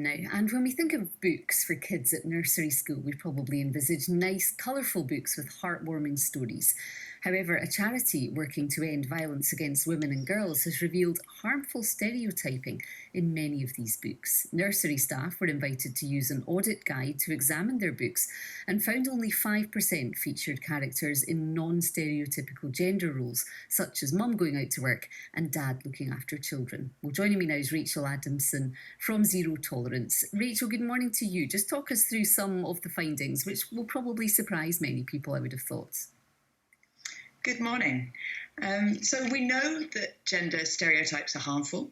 now, and when we think of books for kids at nursery school, we probably envisage nice, colourful books with heartwarming stories. However, a charity working to end violence against women and girls has revealed harmful stereotyping in many of these books. Nursery staff were invited to use an audit guide to examine their books and found only 5% featured characters in non-stereotypical gender roles, such as mum going out to work and dad looking after children. Well, joining me now is Rachel Adamson from Zero Tolerance. Rachel, good morning to you. Just talk us through some of the findings, which will probably surprise many people, I would have thought. Good morning. So we know that gender stereotypes are harmful.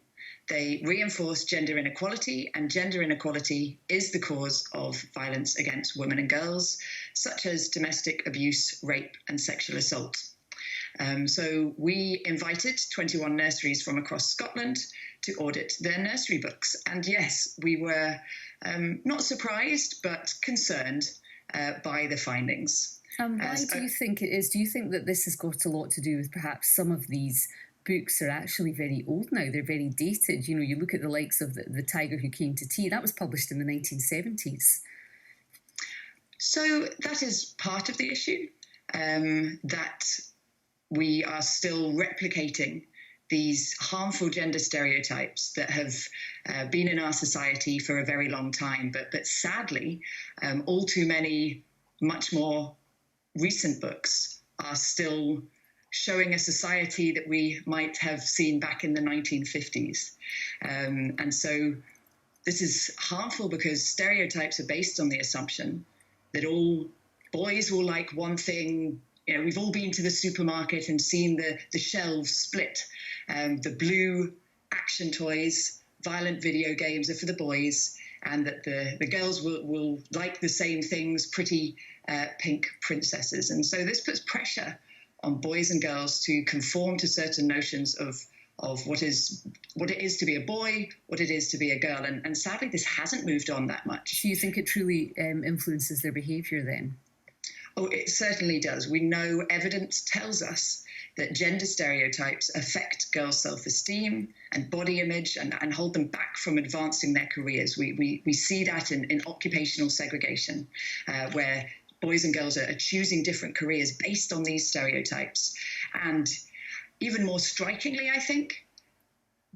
They reinforce gender inequality, and gender inequality is the cause of violence against women and girls, such as domestic abuse, rape, and sexual assault. So we invited 21 nurseries from across Scotland to audit their nursery books. And yes, we were not surprised, but concerned by the findings. Why do you think it is? Do you think that this has got a lot to do with perhaps some of these books are actually very old now? They're very dated. You know, you look at the likes of the Tiger Who Came to Tea. That was published in the 1970s. So that is part of the issue, that we are still replicating these harmful gender stereotypes that have been in our society for a very long time. But sadly, all too many much more recent books are still showing a society that we might have seen back in the 1950s. And so this is harmful because stereotypes are based on the assumption that all boys will like one thing. You know, we've all been to the supermarket and seen the shelves split. The blue action toys, violent video games are for the boys, and that the girls will like the same things, pretty pink princesses. And so this puts pressure on boys and girls to conform to certain notions of what it is to be a boy, what it is to be a girl. And sadly, this hasn't moved on that much. Do you think it truly influences their behaviour then? Oh, it certainly does. We know evidence tells us that gender stereotypes affect girls' self-esteem and body image and hold them back from advancing their careers. We see that in occupational segregation, where boys and girls are choosing different careers based on these stereotypes. And even more strikingly, I think,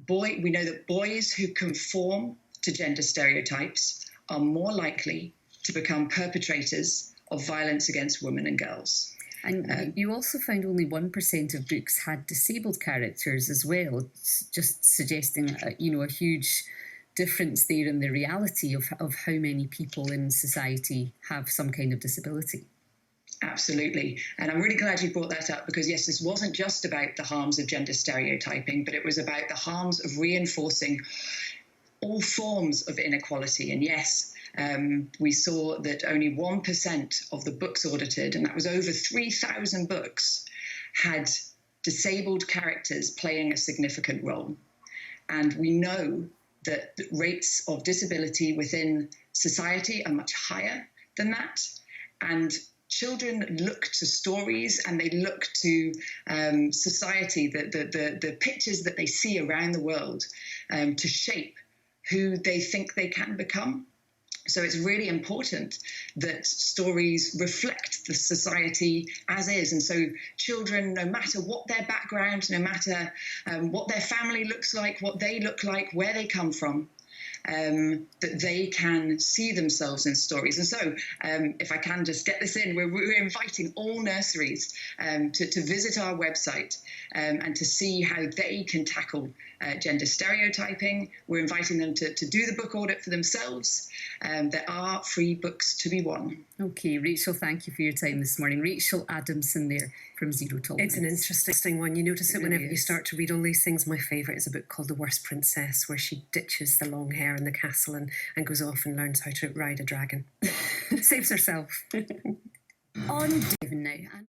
we know that boys who conform to gender stereotypes are more likely to become perpetrators of violence against women and girls. And you also found only 1% of books had disabled characters as well, just suggesting a huge difference there in the reality of how many people in society have some kind of disability. Absolutely. And I'm really glad you brought that up because, yes, this wasn't just about the harms of gender stereotyping, but it was about the harms of reinforcing all forms of inequality. And yes, we saw that only 1% of the books audited, and that was over 3,000 books, had disabled characters playing a significant role. And we know that the rates of disability within society are much higher than that. And children look to stories and they look to society, the pictures that they see around the world to shape who they think they can become. So it's really important that stories reflect the society as is. And so children, no matter what their background, no matter what their family looks like, what they look like, where they come from, that they can see themselves in stories. And so if I can just get this in, we're inviting all nurseries to visit our website and to see how they can tackle gender stereotyping. We're inviting them to do the book audit for themselves. There are free books to be won. Okay, Rachel, thank you for your time this morning. Rachel Adamson there from Zero Tolerance. It's an interesting one. You notice it whenever you start to read all these things. My favourite is a book called The Worst Princess, where she ditches the long hair in the castle and goes off and learns how to ride a dragon. Saves herself. On now.